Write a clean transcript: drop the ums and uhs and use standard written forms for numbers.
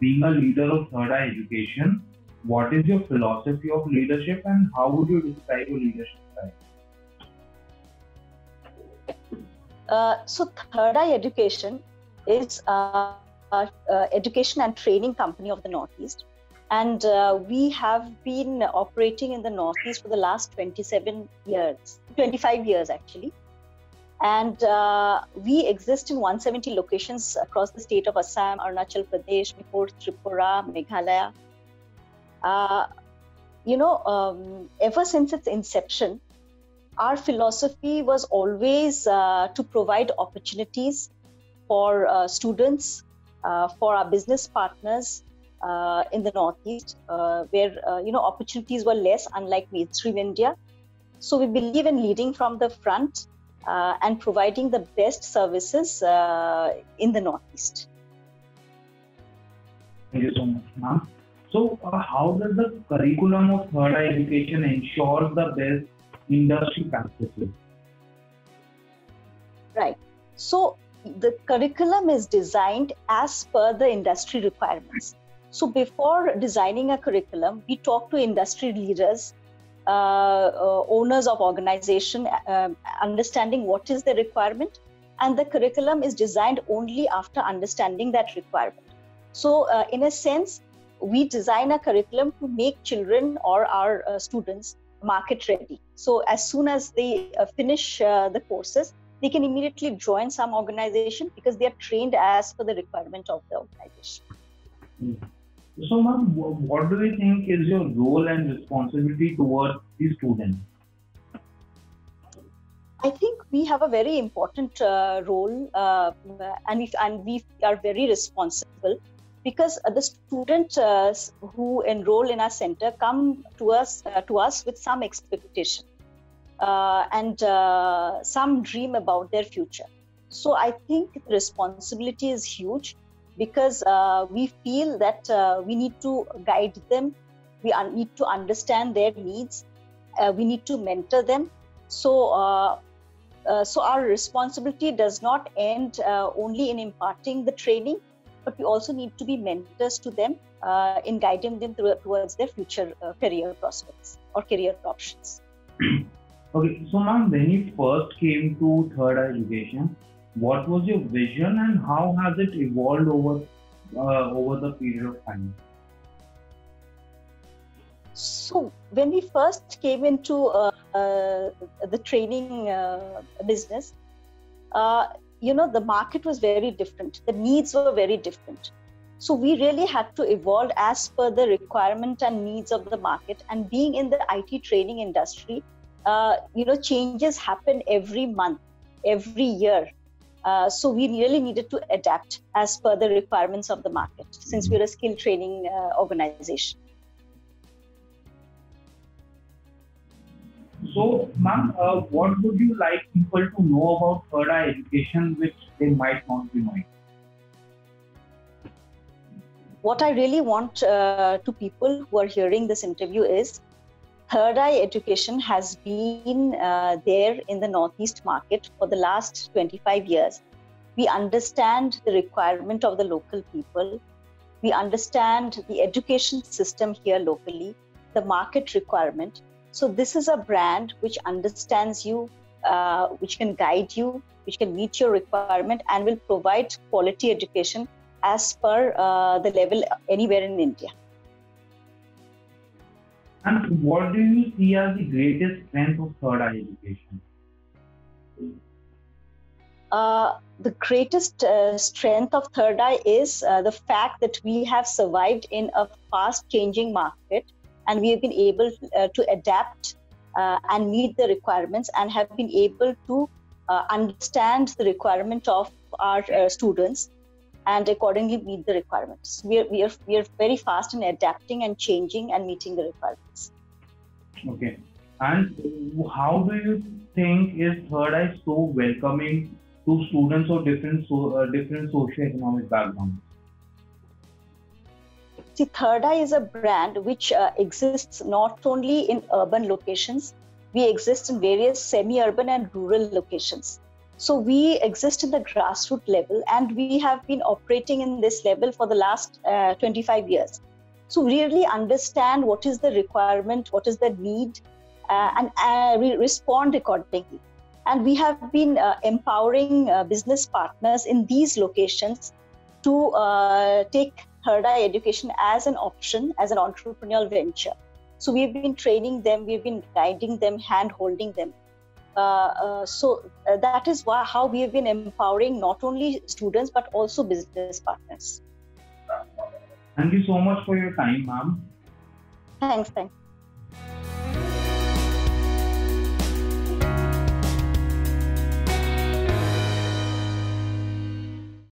being a leader of Third Eye Education, what is your philosophy of leadership and how would you describe your leadership style? So Third Eye Education is education and training company of the Northeast. And we have been operating in the Northeast for the last 25 years actually. And we exist in 170 locations across the state of Assam, Arunachal Pradesh, Manipur, Tripura, Meghalaya. Ever since its inception, our philosophy was always to provide opportunities for students, for our business partners in the Northeast, where opportunities were less, unlike mainstream India. So we believe in leading from the front and providing the best services in the Northeast. Thank you so much, ma'am. So how does the curriculum of Third Eye Education ensure the best industry practices? Right. So the curriculum is designed as per the industry requirements. So before designing a curriculum, we talk to industry leaders, owners of organization, understanding what is the requirement, and the curriculum is designed only after understanding that requirement. So in a sense, we design a curriculum to make children or our students market ready. So as soon as they finish the courses, they can immediately join some organization because they are trained as per the requirement of the organization. So, ma'am, what do you think is your role and responsibility towards the students? I think we have a very important role, and we are very responsible, because the students who enroll in our center come to us with some expectation and some dream about their future. So I think the responsibility is huge, because we feel that we need to guide them, we need to understand their needs, we need to mentor them. So our responsibility does not end only in imparting the training, but we also need to be mentors to them in guiding them towards their future career prospects or career options. Okay, so ma'am, when you first came to Third Eye Education, what was your vision and how has it evolved over the period of time? So when we first came into the training business, the market was very different. The needs were very different. So we really had to evolve as per the requirement and needs of the market. And being in the IT training industry, changes happen every month, every year. So we really needed to adapt as per the requirements of the market, since we're a skill training organization. So, ma'am, what would you like people to know about Third Eye Education which they might not be knowing? What I really want to people who are hearing this interview is, Third Eye Education has been there in the Northeast market for the last 25 years. We understand the requirement of the local people. We understand the education system here locally, the market requirement. So this is a brand which understands you, which can guide you, which can meet your requirement, and will provide quality education as per the level anywhere in India. And what do you see as the greatest strength of Third Eye Education? The greatest strength of Third Eye is the fact that we have survived in a fast-changing market, and we have been able to adapt and meet the requirements, and have been able to understand the requirement of our students, and accordingly meet the requirements. We are very fast in adapting and changing and meeting the requirements. Okay. And how do you think is Third Eye so welcoming to students of different socio-economic backgrounds? See, Third Eye is a brand which exists not only in urban locations. We exist in various semi-urban and rural locations. So we exist in the grassroots level, and we have been operating in this level for the last 25 years. So we really understand what is the requirement, what is the need, and we respond accordingly. And we have been empowering business partners in these locations to take third eye education as an option, as an entrepreneurial venture. So we've been training them, we've been guiding them, hand-holding them. So that is how we have been empowering not only students but also business partners. Thank you so much for your time, ma'am. Thanks.